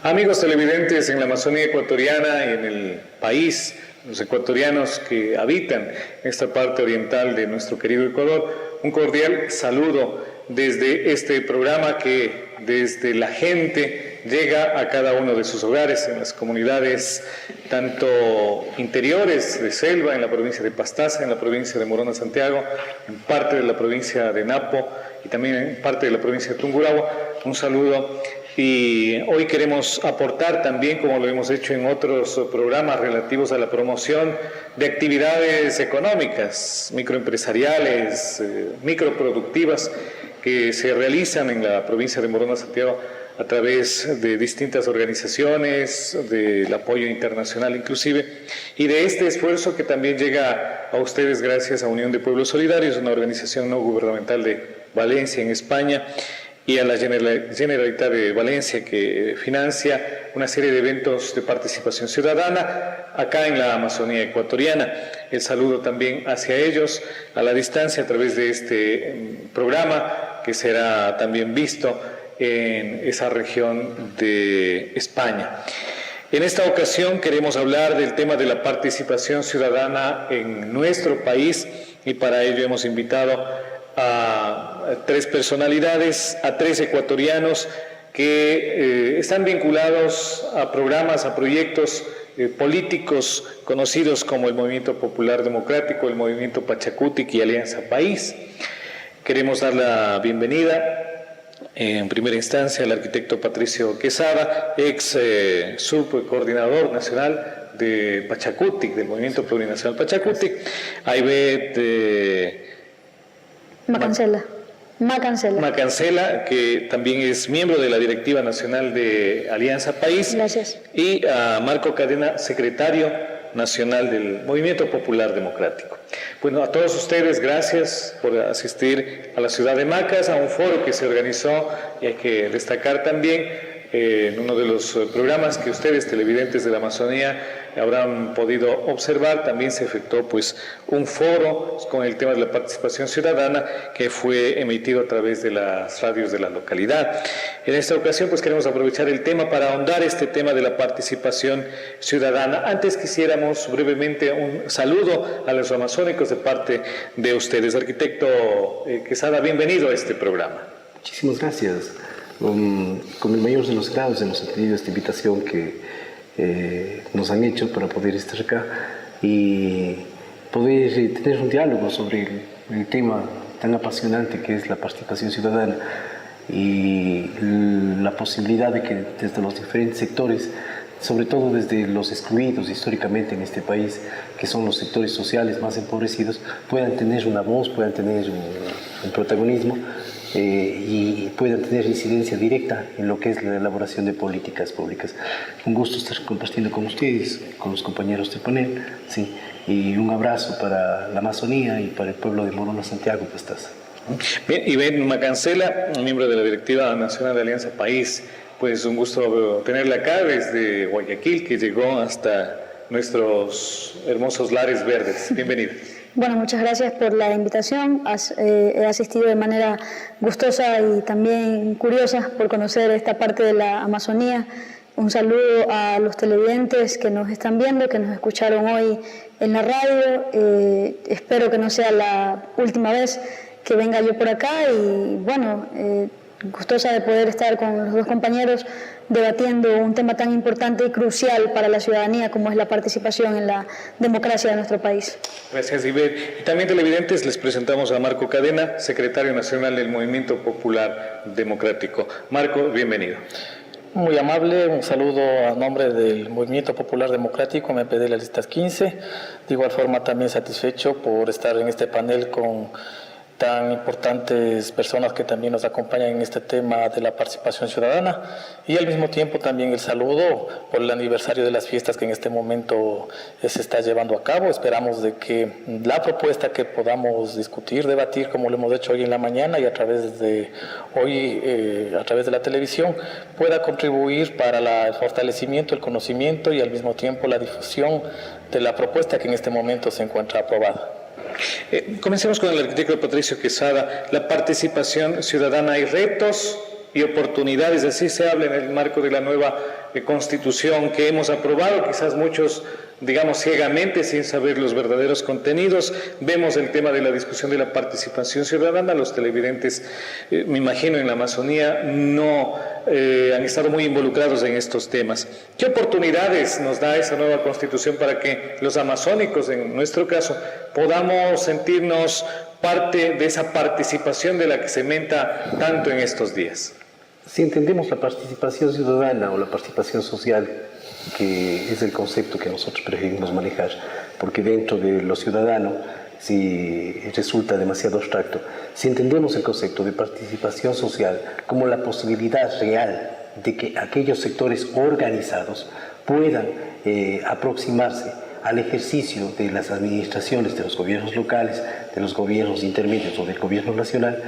Amigos televidentes en la Amazonía ecuatoriana y en el país, los ecuatorianos que habitan esta parte oriental de nuestro querido Ecuador, un cordial saludo desde este programa que desde la gente llega a cada uno de sus hogares, en las comunidades tanto interiores de selva, en la provincia de Pastaza, en la provincia de Morona Santiago, en parte de la provincia de Napo y también en parte de la provincia de Tungurahua. Un saludo. Y hoy queremos aportar también, como lo hemos hecho en otros programas relativos a la promoción de actividades económicas, microempresariales, microproductivas, que se realizan en la provincia de Morona Santiago a través de distintas organizaciones, del apoyo internacional inclusive, y de este esfuerzo que también llega a ustedes gracias a Unión de Pueblos Solidarios, una organización no gubernamental de Valencia en España, y a la Generalitat de Valencia, que financia una serie de eventos de participación ciudadana acá en la Amazonía ecuatoriana. El saludo también hacia ellos a la distancia a través de este programa que será también visto en esa región de España. En esta ocasión queremos hablar del tema de la participación ciudadana en nuestro país y para ello hemos invitado a tres personalidades, a tres ecuatorianos que están vinculados a programas, a proyectos políticos conocidos como el Movimiento Popular Democrático, el Movimiento Pachakutik y Alianza País. Queremos dar la bienvenida en primera instancia al arquitecto Patricio Quesada, ex subcoordinador nacional de Pachakutik, del Movimiento Plurinacional Pachakutik, a Ivette Macancela, que también es miembro de la Directiva Nacional de Alianza País. Gracias. Y a Marco Cadena, secretario nacional del Movimiento Popular Democrático. Bueno, a todos ustedes, gracias por asistir a la ciudad de Macas, a un foro que se organizó, y hay que destacar también en uno de los programas que ustedes, televidentes de la Amazonía, habrán podido observar. También se efectuó pues un foro con el tema de la participación ciudadana que fue emitido a través de las radios de la localidad. En esta ocasión pues queremos aprovechar el tema para ahondar este tema de la participación ciudadana. Antes quisiéramos brevemente un saludo a los amazónicos de parte de ustedes. Arquitecto Quesada, bienvenido a este programa. Muchísimas gracias. Con el mayor de los grados hemos atendido esta invitación que nos han hecho para poder estar acá y poder tener un diálogo sobre el tema tan apasionante que es la participación ciudadana y la posibilidad de que desde los diferentes sectores, sobre todo desde los excluidos históricamente en este país, que son los sectores sociales más empobrecidos, puedan tener una voz, puedan tener un protagonismo y puedan tener incidencia directa en lo que es la elaboración de políticas públicas. Un gusto estar compartiendo con ustedes, con los compañeros de panel, sí, y un abrazo para la Amazonía y para el pueblo de Morona Santiago, Pastaza. Bien, Ivette Macancela, miembro de la Directiva Nacional de Alianza País, pues un gusto tenerla acá desde Guayaquil, que llegó hasta nuestros hermosos lares verdes. Bienvenida. Bueno, muchas gracias por la invitación. He asistido de manera gustosa y también curiosa por conocer esta parte de la Amazonía. Un saludo a los televidentes que nos están viendo, que nos escucharon hoy en la radio. Espero que no sea la última vez que venga yo por acá y bueno, gustosa de poder estar con los dos compañeros debatiendo un tema tan importante y crucial para la ciudadanía como es la participación en la democracia de nuestro país. Gracias, Ivette. Y también televidentes, les presentamos a Marco Cadena, secretario nacional del Movimiento Popular Democrático. Marco, bienvenido. Muy amable, un saludo a nombre del Movimiento Popular Democrático, MP de las listas 15. De igual forma también satisfecho por estar en este panel con tan importantes personas que también nos acompañan en este tema de la participación ciudadana y al mismo tiempo también el saludo por el aniversario de las fiestas que en este momento se está llevando a cabo. Esperamos de que la propuesta que podamos discutir, debatir como lo hemos hecho hoy en la mañana y a través de hoy a través de la televisión pueda contribuir para el fortalecimiento, el conocimiento y al mismo tiempo la difusión de la propuesta que en este momento se encuentra aprobada. Comencemos con el arquitecto Patricio Quesada. La participación ciudadana, hay retos y oportunidades, así se habla en el marco de la nueva constitución que hemos aprobado, quizás muchos, digamos, ciegamente, sin saber los verdaderos contenidos. Vemos el tema de la discusión de la participación ciudadana. Los televidentes, me imagino, en la Amazonía no han estado muy involucrados en estos temas. ¿Qué oportunidades nos da esa nueva constitución para que los amazónicos, en nuestro caso, podamos sentirnos parte de esa participación de la que se menta tanto en estos días? Si entendemos la participación ciudadana o la participación social, que es el concepto que nosotros preferimos manejar, porque dentro de lo ciudadano, si resulta demasiado abstracto, si entendemos el concepto de participación social como la posibilidad real de que aquellos sectores organizados puedan aproximarse al ejercicio de las administraciones, de los gobiernos locales, de los gobiernos intermedios o del gobierno nacional,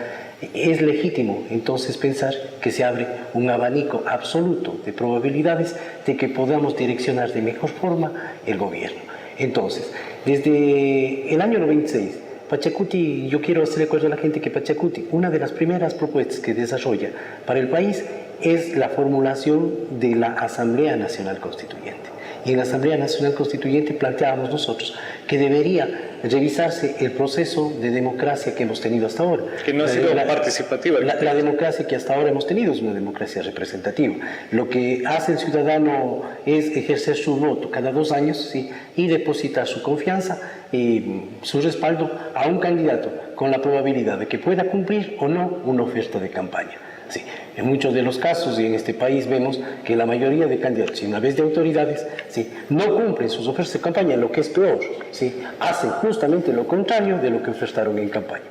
es legítimo entonces pensar que se abre un abanico absoluto de probabilidades de que podamos direccionar de mejor forma el gobierno. Entonces, desde el año 96, Pachacuti, yo quiero hacer recuerdo a la gente que Pachacuti, una de las primeras propuestas que desarrolla para el país es la formulación de la Asamblea Nacional Constituyente. Y en la Asamblea Nacional Constituyente planteábamos nosotros que debería revisarse el proceso de democracia que hemos tenido hasta ahora. Que no ha sido participativa. La democracia que hasta ahora hemos tenido es una democracia representativa. Lo que hace el ciudadano es ejercer su voto cada 2 años, ¿sí?, y depositar su confianza y su respaldo a un candidato con la probabilidad de que pueda cumplir o no una oferta de campaña. Sí, en muchos de los casos y en este país vemos que la mayoría de candidatos y una vez de autoridades, sí, no cumplen sus ofertas de campaña, lo que es peor, sí, hacen justamente lo contrario de lo que ofertaron en campaña.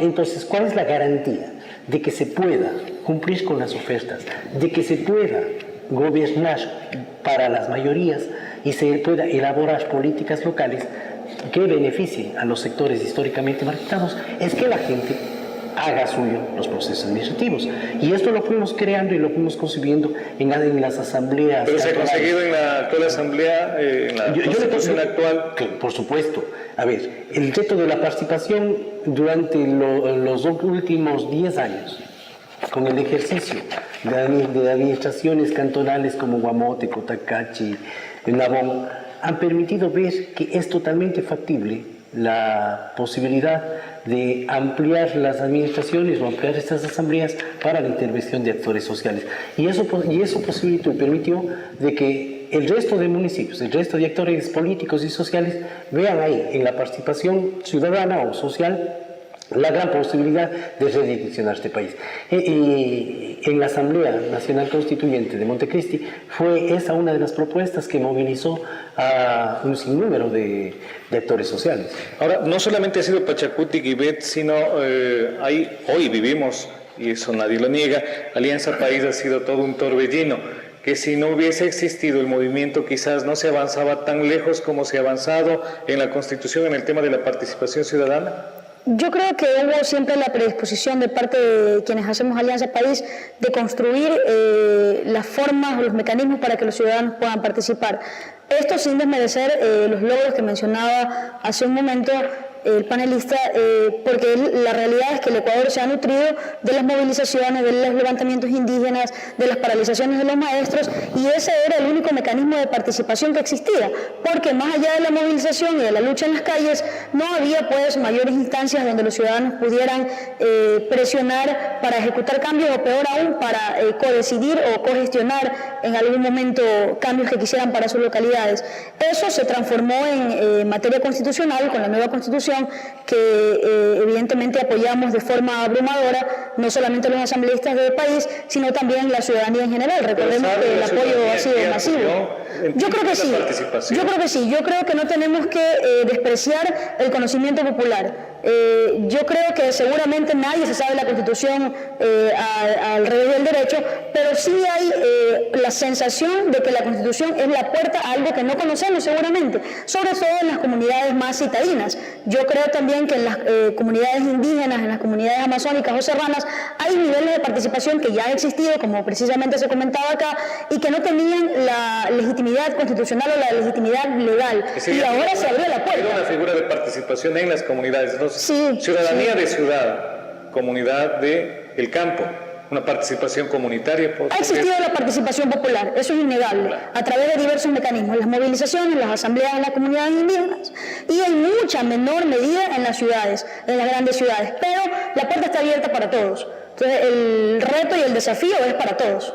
Entonces, ¿cuál es la garantía de que se pueda cumplir con las ofertas, de que se pueda gobernar para las mayorías y se pueda elaborar políticas locales que beneficien a los sectores históricamente marginados? Es que la gente haga suyo los procesos administrativos. Y esto lo fuimos creando y lo fuimos concibiendo en las asambleas. Pero se ha conseguido en la actual asamblea, en la constitución actual. Por supuesto. A ver, el reto de la participación durante los últimos 10 años, con el ejercicio de administraciones cantonales como Guamote, Cotacachi, Nabón, han permitido ver que es totalmente factible la posibilidad de ampliar las administraciones o ampliar estas asambleas para la intervención de actores sociales. Y eso posibilitó y permitió de que el resto de municipios, el resto de actores políticos y sociales vean ahí, en la participación ciudadana o social, la gran posibilidad de redireccionar este país. En la Asamblea Nacional Constituyente de Montecristi fue esa una de las propuestas que movilizó a un sinnúmero de actores sociales. Ahora, no solamente ha sido Pachacuti, Guibet, sino hoy vivimos, y eso nadie lo niega, Alianza País ha sido todo un torbellino, que si no hubiese existido el movimiento quizás no se avanzaba tan lejos como se ha avanzado en la Constitución en el tema de la participación ciudadana. Yo creo que hubo siempre la predisposición de parte de quienes hacemos Alianza País de construir las formas o los mecanismos para que los ciudadanos puedan participar. Esto sin desmerecer los logros que mencionaba hace un momento el panelista, porque la realidad es que el Ecuador se ha nutrido de las movilizaciones, de los levantamientos indígenas, de las paralizaciones de los maestros, y ese era el único mecanismo de participación que existía, porque más allá de la movilización y de la lucha en las calles, no había pues mayores instancias donde los ciudadanos pudieran presionar para ejecutar cambios, o peor aún, para codecidir o cogestionar en algún momento cambios que quisieran para sus localidades. Eso se transformó en materia constitucional con la nueva Constitución, que evidentemente apoyamos de forma abrumadora, no solamente los asambleístas del país, sino también la ciudadanía en general. Recordemos que el apoyo ha sido masivo. Yo creo que sí, yo creo que no tenemos que despreciar el conocimiento popular. Yo creo que seguramente nadie se sabe la Constitución al revés del derecho, pero sí hay la sensación de que la Constitución es la puerta a algo que no conocemos seguramente, sobre todo en las comunidades más citadinas. Yo creo también que en las comunidades indígenas, en las comunidades amazónicas o serranas, hay niveles de participación que ya han existido, como precisamente se comentaba acá, y que no tenían la legitimidad constitucional o la legitimidad legal. Y ahora se abrió la puerta. Era una figura de participación en las comunidades. Entonces, sí, ciudadanía sí. de ciudad, comunidad de el campo. una participación comunitaria. Ha existido la participación popular, eso es innegable, a través de diversos mecanismos, las movilizaciones, las asambleas en las comunidades indígenas y en mucha menor medida en las ciudades, en las grandes ciudades, pero la puerta está abierta para todos. Entonces el reto y el desafío es para todos.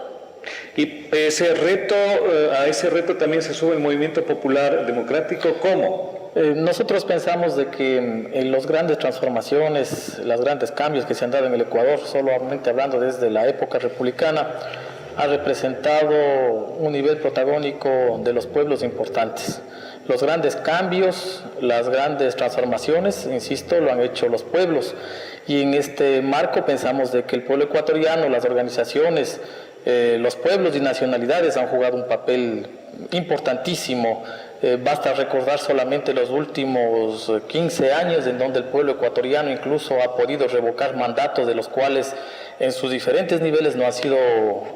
Y a ese reto también se sube el movimiento popular democrático. ¿Cómo? Nosotros pensamos de que en las grandes transformaciones, los grandes cambios que se han dado en el Ecuador, solamente hablando desde la época republicana, ha representado un nivel protagónico de los pueblos importantes. Los grandes cambios, las grandes transformaciones, insisto, lo han hecho los pueblos. Y en este marco pensamos de que el pueblo ecuatoriano, las organizaciones, los pueblos y nacionalidades han jugado un papel importantísimo. Basta recordar solamente los últimos 15 años en donde el pueblo ecuatoriano incluso ha podido revocar mandatos de los cuales en sus diferentes niveles no han sido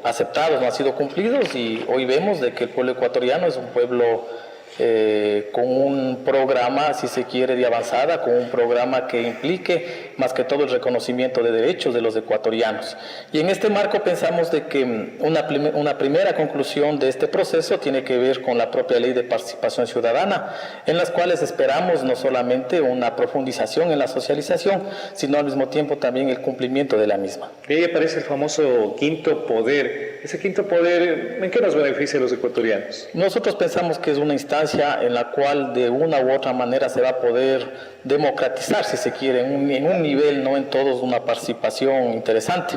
aceptados, no han sido cumplidos, y hoy vemos de que el pueblo ecuatoriano es un pueblo con un programa, si se quiere, de avanzada, con un programa que implique más que todo el reconocimiento de derechos de los ecuatorianos. Y en este marco pensamos de que una primera conclusión de este proceso tiene que ver con la propia ley de participación ciudadana, en las cuales esperamos no solamente una profundización en la socialización, sino al mismo tiempo también el cumplimiento de la misma. Y ahí aparece el famoso quinto poder. Ese quinto poder, ¿en qué nos beneficia a los ecuatorianos? Nosotros pensamos que es una instancia en la cual de una u otra manera se va a poder democratizar, si se quiere, en un nivel, no en todos, una participación interesante.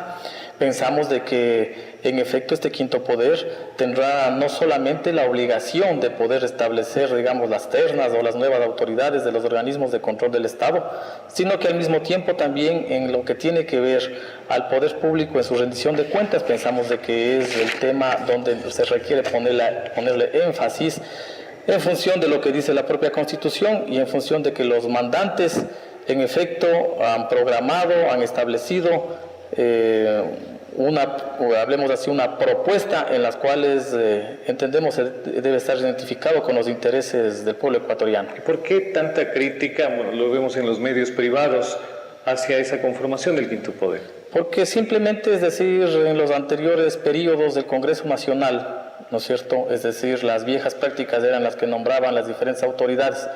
Pensamos de que en efecto este quinto poder tendrá no solamente la obligación de poder establecer, digamos, las ternas o las nuevas autoridades de los organismos de control del Estado, sino que al mismo tiempo también en lo que tiene que ver al poder público en su rendición de cuentas, pensamos de que es el tema donde se requiere ponerle énfasis en función de lo que dice la propia Constitución y en función de que los mandantes en efecto han programado, han establecido hablemos así, una propuesta en las cuales entendemos debe estar identificado con los intereses del pueblo ecuatoriano. ¿Por qué tanta crítica, bueno, lo vemos en los medios privados, hacia esa conformación del quinto poder? Porque simplemente, es decir, en los anteriores periodos del Congreso Nacional, ¿no es cierto?, es decir, las viejas prácticas eran las que nombraban las diferentes autoridades.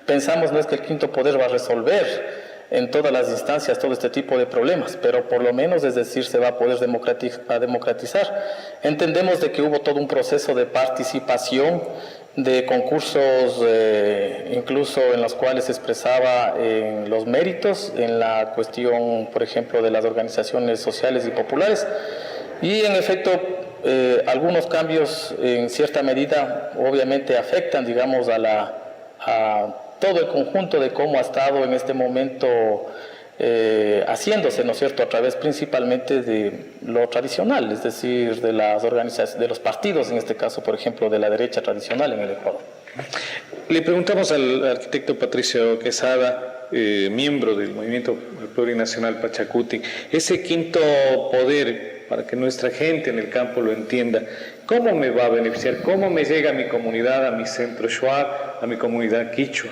Pensamos no es que el quinto poder va a resolver en todas las instancias todo este tipo de problemas, pero por lo menos, es decir, se va a poder democratizar. Entendemos de que hubo todo un proceso de participación, de concursos incluso en los cuales se expresaba los méritos en la cuestión, por ejemplo, de las organizaciones sociales y populares, y en efecto algunos cambios en cierta medida obviamente afectan, digamos, a todo el conjunto de cómo ha estado en este momento haciéndose, ¿no es cierto?, a través principalmente de lo tradicional, es decir, de las organizaciones, de los partidos, en este caso, por ejemplo, de la derecha tradicional en el Ecuador. Le preguntamos al arquitecto Patricio Quesada, miembro del movimiento plurinacional Pachacuti, ese quinto poder, para que nuestra gente en el campo lo entienda, ¿cómo me va a beneficiar? ¿Cómo me llega a mi comunidad, a mi centro Shuar, a mi comunidad quichua?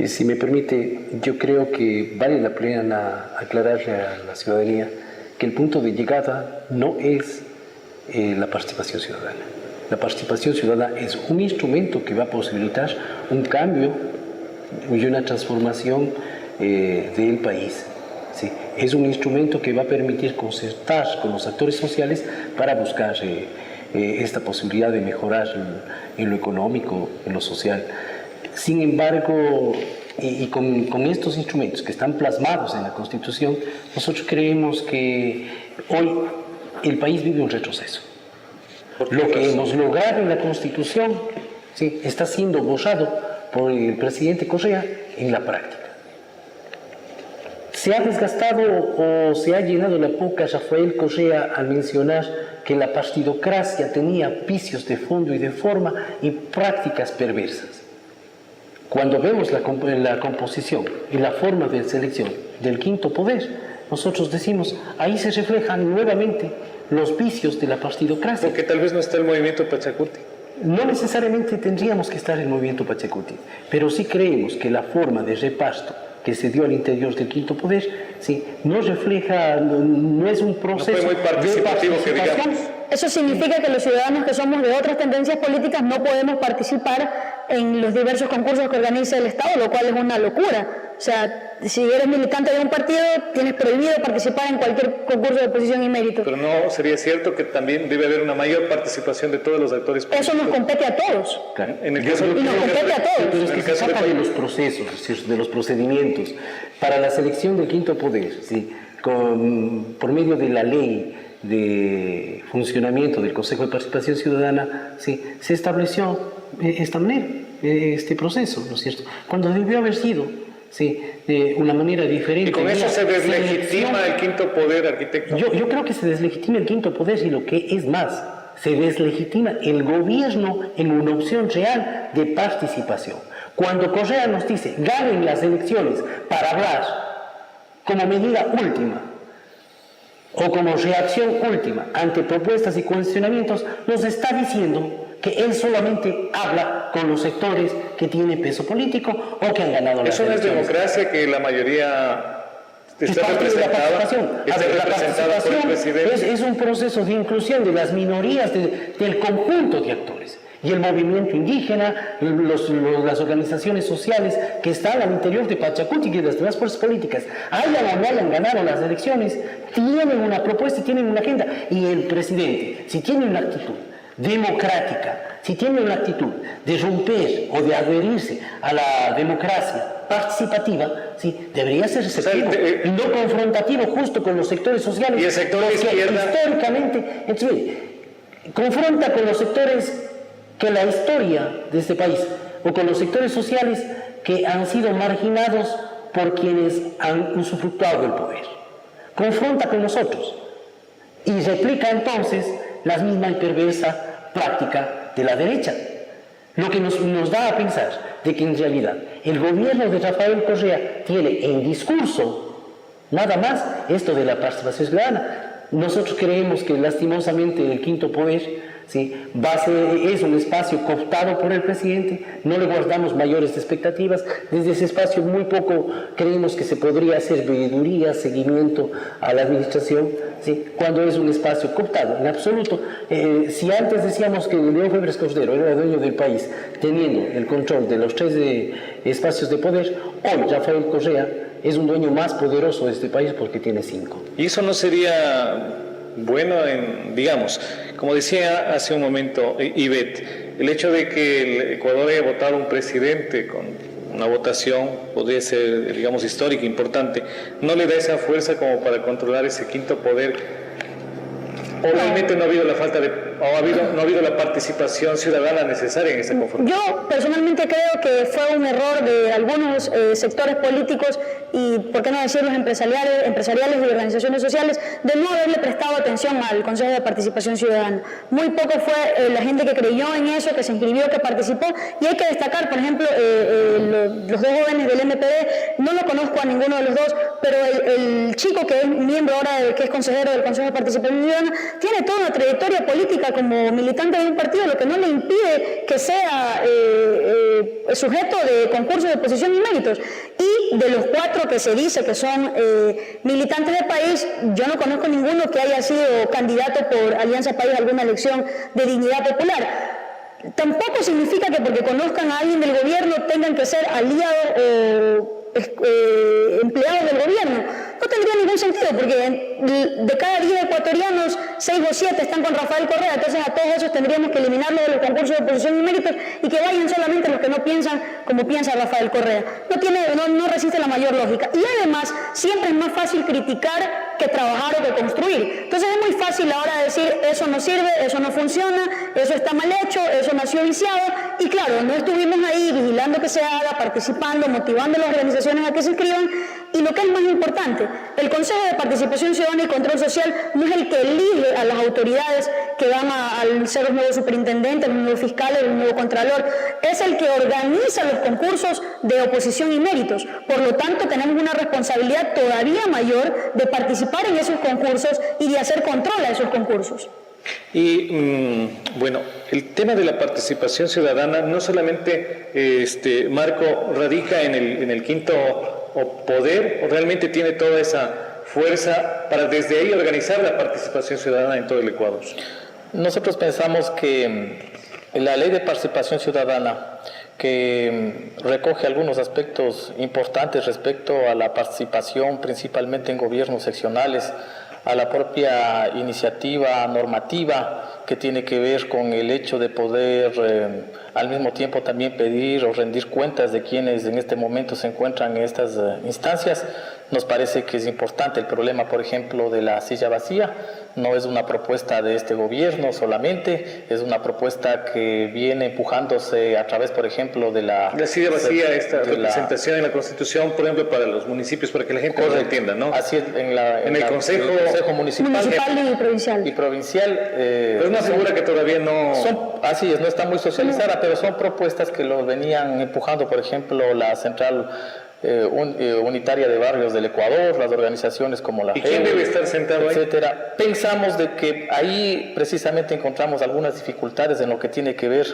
Si me permite, yo creo que vale la pena aclararle a la ciudadanía que el punto de llegada no es la participación ciudadana. La participación ciudadana es un instrumento que va a posibilitar un cambio y una transformación del país. ¿Sí? Es un instrumento que va a permitir concertar con los actores sociales para buscar esta posibilidad de mejorar en lo económico, en lo social. Sin embargo, y con estos instrumentos que están plasmados en la Constitución, nosotros creemos que hoy el país vive un retroceso. Lo que hemos logrado en la Constitución, ¿sí?, está siendo borrado por el presidente Correa en la práctica. Se ha desgastado o se ha llenado la boca Rafael Correa al mencionar que la partidocracia tenía vicios de fondo y de forma y prácticas perversas. Cuando vemos la composición y la forma de selección del quinto poder, nosotros decimos, ahí se reflejan nuevamente los vicios de la partidocracia. Porque tal vez no está el movimiento Pachacuti. No necesariamente tendríamos que estar en el movimiento Pachacuti, pero sí creemos que la forma de reparto que se dio al interior del quinto poder, ¿sí? No refleja, no es un proceso no fue muy participativo, de que digamos. Eso significa que los ciudadanos que somos de otras tendencias políticas no podemos participar en los diversos concursos que organiza el Estado, lo cual es una locura. O sea, si eres militante de un partido, tienes prohibido participar en cualquier concurso de oposición y mérito. Pero no sería cierto que también debe haber una mayor participación de todos los actores políticos. Eso nos compete a todos. Claro. En el caso, Y nos compete a todos. Pero es en que el se caso trata de de los procesos, de los procedimientos. Para la selección del quinto poder, ¿sí? Por medio de la ley de funcionamiento del Consejo de Participación Ciudadana, ¿sí? Se estableció esta manera, este proceso, ¿no es cierto? Cuando debió haber sido, ¿sí? De una manera diferente. Y con eso se deslegitima selección. el quinto poder, arquitecto. Yo creo que se deslegitima el quinto poder y lo que es más, se deslegitima el gobierno en una opción real de participación. Cuando Correa nos dice, ganen las elecciones para hablar como medida última o como reacción última ante propuestas y cuestionamientos, nos está diciendo que él solamente habla con los sectores que tienen peso político o que han ganado las Eso no es elecciones. democracia, que la mayoría está parte de la participación. representada, está La representada por el participación presidente. es un proceso de inclusión de las minorías, del conjunto de actores. Y el movimiento indígena, las organizaciones sociales que están al interior de Pachacuti y de las demás fuerzas políticas, hayan o no hayan ganado las elecciones, tienen una propuesta y tienen una agenda. Y el presidente, si tiene una actitud democrática, si tiene una actitud de romper o de adherirse a la democracia participativa, ¿sí? Debería ser receptivo y no confrontativo justo con los sectores sociales. Y el sector de izquierda Históricamente, entonces, confronta con los sectores que la historia de este país, o con los sectores sociales que han sido marginados por quienes han usufructuado del poder. Confronta con nosotros y replica entonces la misma y perversa práctica de la derecha. Lo que nos da a pensar de que en realidad el gobierno de Rafael Correa tiene en discurso nada más esto de la participación ciudadana. Nosotros creemos que lastimosamente el quinto poder, ¿sí? Es un espacio cooptado por el presidente, no le guardamos mayores expectativas, desde ese espacio muy poco creemos que se podría hacer veeduría, seguimiento a la administración, ¿sí? Cuando es un espacio cooptado, en absoluto. Si antes decíamos que León Febres Cordero era dueño del país, teniendo el control de los 3 espacios de poder, hoy Rafael Correa es un dueño más poderoso de este país porque tiene 5. Y eso no sería bueno, digamos, como decía hace un momento Ivette, el hecho de que el Ecuador haya votado un presidente con una votación, podría ser, digamos, histórica, importante, no le da esa fuerza como para controlar ese quinto poder. ¿O realmente no ha habido no ha habido la participación ciudadana necesaria en esa conformación? Yo personalmente creo que fue un error de algunos sectores políticos y, por qué no decir, los empresariales y organizaciones sociales, de no haberle prestado atención al Consejo de Participación Ciudadana. Muy poco fue la gente que creyó en eso, que se inscribió, que participó, y hay que destacar, por ejemplo, los 2 jóvenes del MPD, no lo conozco a ninguno de los dos, pero el chico que es miembro ahora, que es consejero del Consejo de Participación Ciudadana, tiene toda una trayectoria política como militante de un partido, lo que no le impide que sea sujeto de concursos de oposición y méritos. Y de los 4 que se dice que son militantes del país, yo no conozco ninguno que haya sido candidato por Alianza País a alguna elección de dignidad popular. Tampoco significa que porque conozcan a alguien del gobierno tengan que ser aliados o empleados del gobierno. No tendría ningún sentido, porque de cada 10 ecuatorianos, 6 o 7 están con Rafael Correa, entonces a todos esos tendríamos que eliminarlos de los concursos de oposición y méritos y que vayan solamente los que no piensan como piensa Rafael Correa. No resiste la mayor lógica. Y además, siempre es más fácil criticar que trabajar o que construir. Entonces es muy fácil ahora decir, eso no sirve, eso no funciona, eso está mal hecho, eso nació viciado, y claro, no estuvimos ahí vigilando que se haga, participando, motivando a las organizaciones a que se inscriban. Y lo que es más importante, el Consejo de Participación Ciudadana y Control Social no es el que elige a las autoridades que van a ser los nuevos superintendentes, los nuevos fiscales, el nuevo contralor, es el que organiza los concursos de oposición y méritos. Por lo tanto, tenemos una responsabilidad todavía mayor de participar en esos concursos y de hacer control a esos concursos. Y bueno, el tema de la participación ciudadana no solamente, Marco, radica en el quinto o poder, o realmente tiene toda esa fuerza para desde ahí organizar la participación ciudadana en todo el Ecuador? Nosotros pensamos que la ley de participación ciudadana, que recoge algunos aspectos importantes respecto a la participación principalmente en gobiernos seccionales, a la propia iniciativa normativa que tiene que ver con el hecho de poder al mismo tiempo también pedir o rendir cuentas de quienes en este momento se encuentran en estas instancias. Nos parece que es importante. El problema, por ejemplo, de la silla vacía no es una propuesta de este gobierno solamente, es una propuesta que viene empujándose a través, por ejemplo, de la silla vacía, esta representación en la Constitución, por ejemplo, para los municipios, para que la gente lo entienda, ¿no? Así es, en el Consejo Municipal y provincial. Pero es una figura que todavía no... Así es, no está muy socializada, pero son propuestas que lo venían empujando, por ejemplo, la Central Unitaria de Barrios del Ecuador, las organizaciones como la ¿Y quién debe estar sentado etcétera. Pensamos de que ahí precisamente encontramos algunas dificultades en lo que tiene que ver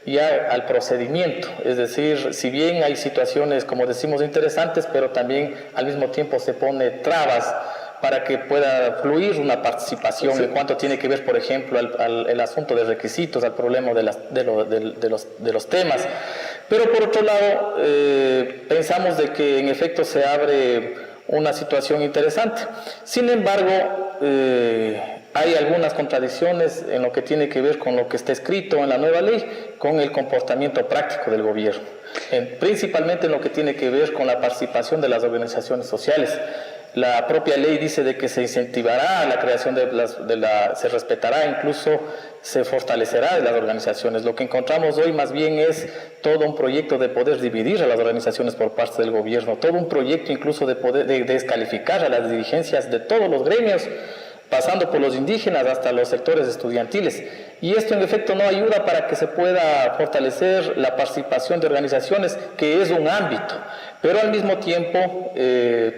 ya al procedimiento, es decir, si bien hay situaciones, como decimos, interesantes, pero también al mismo tiempo se pone trabas para que pueda fluir una participación en cuanto tiene que ver, por ejemplo, al asunto de requisitos, al problema de los temas. Pero por otro lado, pensamos de que en efecto se abre una situación interesante. Sin embargo, hay algunas contradicciones en lo que tiene que ver con lo que está escrito en la nueva ley, con el comportamiento práctico del gobierno, principalmente en lo que tiene que ver con la participación de las organizaciones sociales. La propia ley dice de que se incentivará la creación se respetará, incluso se fortalecerá de las organizaciones. Lo que encontramos hoy más bien es todo un proyecto de poder dividir a las organizaciones por parte del gobierno, todo un proyecto incluso de poder descalificar a las dirigencias de todos los gremios, pasando por los indígenas hasta los sectores estudiantiles. Y esto en efecto no ayuda para que se pueda fortalecer la participación de organizaciones, que es un ámbito. Pero al mismo tiempo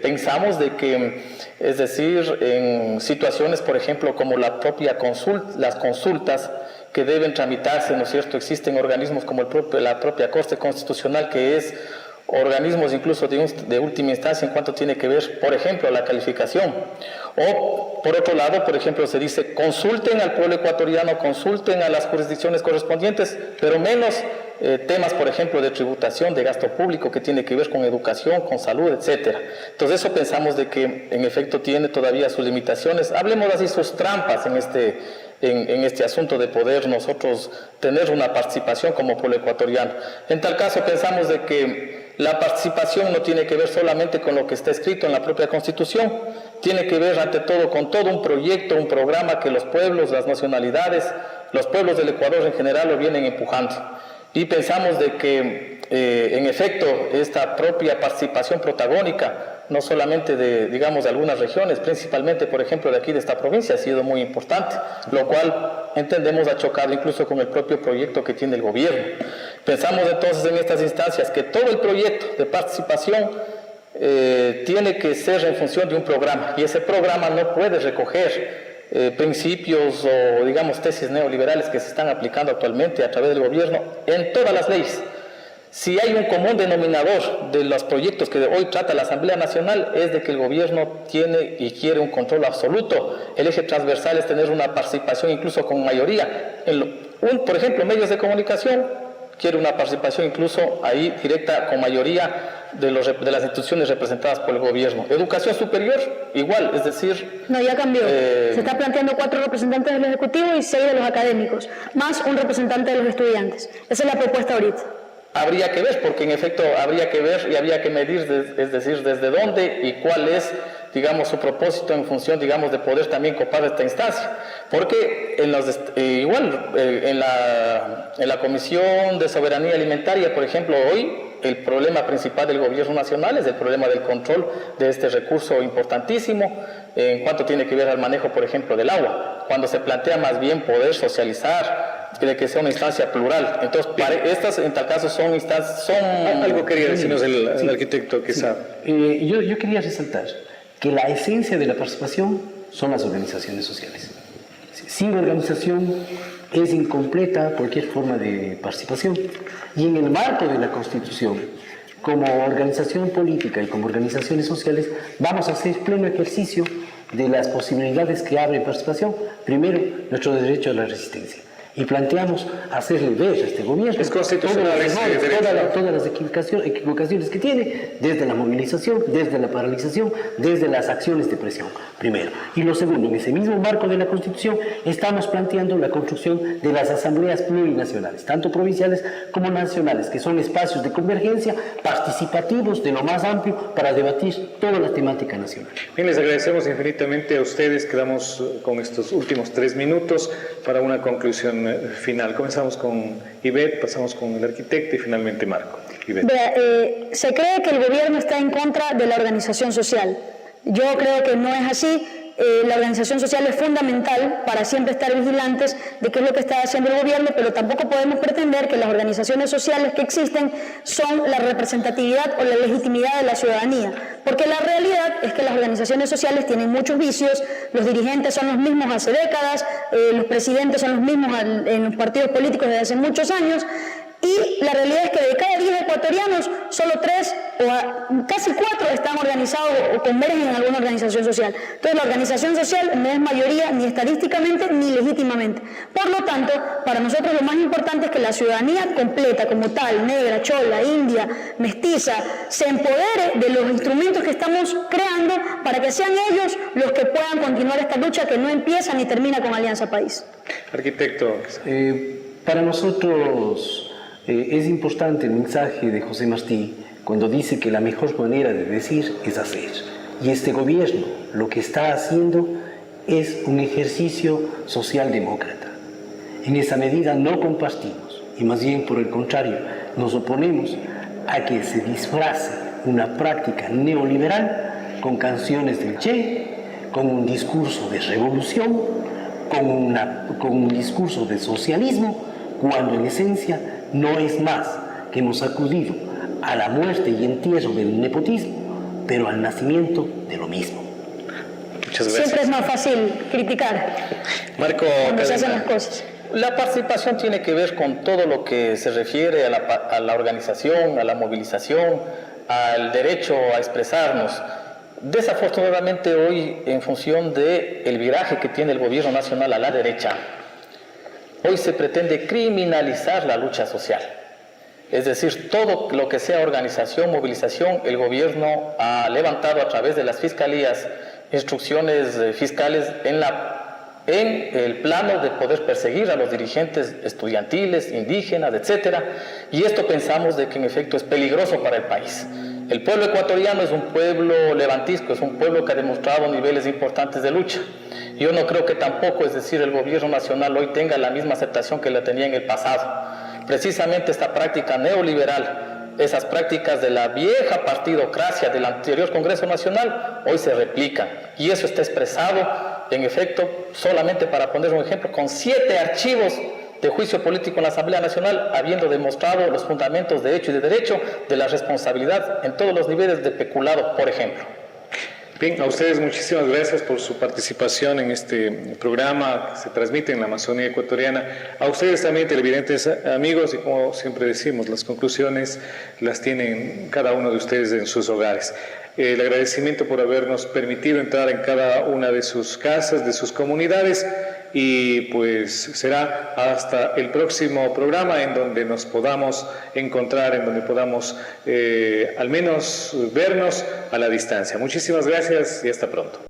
pensamos de que, es decir, en situaciones, por ejemplo, como las consultas que deben tramitarse, ¿no es cierto? Existen organismos como la propia Corte Constitucional, que es organismos incluso de última instancia en cuanto tiene que ver, por ejemplo, la calificación. O, por otro lado, por ejemplo, se dice consulten al pueblo ecuatoriano, consulten a las jurisdicciones correspondientes, pero menos temas, por ejemplo, de tributación, de gasto público, que tiene que ver con educación, con salud, etcétera. Entonces, eso pensamos de que, en efecto, tiene todavía sus limitaciones. Hablemos así, sus trampas en este asunto de poder nosotros tener una participación como pueblo ecuatoriano. En tal caso, pensamos de que la participación no tiene que ver solamente con lo que está escrito en la propia Constitución, tiene que ver ante todo con todo un proyecto, un programa que los pueblos, las nacionalidades, los pueblos del Ecuador en general lo vienen empujando. Y pensamos de que, en efecto, esta propia participación protagónica, no solamente de, digamos, de algunas regiones, principalmente, por ejemplo, de aquí de esta provincia, ha sido muy importante, lo cual entendemos ha chocado incluso con el propio proyecto que tiene el gobierno. Pensamos entonces en estas instancias que todo el proyecto de participación tiene que ser en función de un programa, y ese programa no puede recoger principios o, digamos, tesis neoliberales que se están aplicando actualmente a través del gobierno en todas las leyes. Si hay un común denominador de los proyectos que hoy trata la Asamblea Nacional, es de que el gobierno tiene y quiere un control absoluto. El eje transversal es tener una participación incluso con mayoría. Por ejemplo, medios de comunicación quiere una participación incluso ahí directa con mayoría de las instituciones representadas por el gobierno. Educación superior, igual, es decir... No, ya cambió. Se está planteando 4 representantes del Ejecutivo y 6 de los académicos, más un representante de los estudiantes. Esa es la propuesta ahorita. Habría que ver, porque en efecto habría que ver y habría que medir, es decir, desde dónde y cuál es, digamos, su propósito en función, digamos, de poder también copar esta instancia. Porque en la Comisión de Soberanía Alimentaria, por ejemplo, hoy el problema principal del gobierno nacional es el problema del control de este recurso importantísimo en cuanto tiene que ver al manejo, por ejemplo, del agua, cuando se plantea más bien poder socializar, de que sea una instancia plural. Entonces, estas en tal caso son instancias... Algo quería decirnos el arquitecto que sabe. Yo quería resaltar que la esencia de la participación son las organizaciones sociales. Sin organización es incompleta cualquier forma de participación. Y en el marco de la Constitución, como organización política y como organizaciones sociales, vamos a hacer pleno ejercicio de las posibilidades que abre participación. Primero, nuestro derecho a la resistencia. Y planteamos hacerle ver a este gobierno es constitucional, todas las equivocaciones que tiene, desde la movilización, desde la paralización, desde las acciones de presión, primero. Y lo segundo, en ese mismo marco de la Constitución, estamos planteando la construcción de las asambleas plurinacionales, tanto provinciales como nacionales, que son espacios de convergencia participativos de lo más amplio para debatir toda la temática nacional. Bien, les agradecemos infinitamente a ustedes. Quedamos con estos últimos 3 minutos para una conclusión final. Comenzamos con Ivette, pasamos con el arquitecto y finalmente Marco. Se cree que el gobierno está en contra de la organización social. Yo creo que no es así. La organización social es fundamental para siempre estar vigilantes de qué es lo que está haciendo el gobierno, pero tampoco podemos pretender que las organizaciones sociales que existen son la representatividad o la legitimidad de la ciudadanía, porque la realidad es que las organizaciones sociales tienen muchos vicios, los dirigentes son los mismos hace décadas, los presidentes son los mismos en los partidos políticos desde hace muchos años, y la realidad es que de cada 10 ecuatorianos, solo 3 o casi 4 están organizados o convergen en alguna organización social. Entonces la organización social no es mayoría ni estadísticamente ni legítimamente. Por lo tanto, para nosotros lo más importante es que la ciudadanía completa como tal, negra, chola, india, mestiza, se empodere de los instrumentos que estamos creando para que sean ellos los que puedan continuar esta lucha que no empieza ni termina con Alianza País. Arquitecto. Para nosotros es importante el mensaje de José Martí cuando dice que la mejor manera de decir es hacer. Y este gobierno lo que está haciendo es un ejercicio socialdemócrata. En esa medida no compartimos y más bien por el contrario nos oponemos a que se disfrace una práctica neoliberal con canciones del Che, con un discurso de revolución, con un discurso de socialismo, cuando en esencia no es más que hemos acudido a la muerte y entierro del nepotismo, pero al nacimiento de lo mismo. Muchas gracias. Siempre es más fácil criticar Marco, cuando se hacen las cosas. La participación tiene que ver con todo lo que se refiere a la organización, a la movilización, al derecho a expresarnos. Desafortunadamente hoy, en función del viraje que tiene el gobierno nacional a la derecha, hoy se pretende criminalizar la lucha social. Es decir, todo lo que sea organización, movilización, el gobierno ha levantado a través de las fiscalías instrucciones fiscales en el plano de poder perseguir a los dirigentes estudiantiles, indígenas, etcétera, y esto pensamos de que en efecto es peligroso para el país. El pueblo ecuatoriano es un pueblo levantisco, es un pueblo que ha demostrado niveles importantes de lucha. Yo no creo que tampoco, es decir, el gobierno nacional hoy tenga la misma aceptación que la tenía en el pasado. Precisamente esta práctica neoliberal, esas prácticas de la vieja partidocracia del anterior Congreso Nacional, hoy se replican. Y eso está expresado, en efecto, solamente para poner un ejemplo, con 7 archivos de juicio político en la Asamblea Nacional, habiendo demostrado los fundamentos de hecho y de derecho de la responsabilidad en todos los niveles de peculado, por ejemplo. Bien, a ustedes muchísimas gracias por su participación en este programa que se transmite en la Amazonía ecuatoriana. A ustedes también, televidentes amigos, y como siempre decimos, las conclusiones las tienen cada uno de ustedes en sus hogares. El agradecimiento por habernos permitido entrar en cada una de sus casas, de sus comunidades, y pues será hasta el próximo programa en donde nos podamos encontrar, en donde podamos al menos vernos a la distancia. Muchísimas gracias y hasta pronto.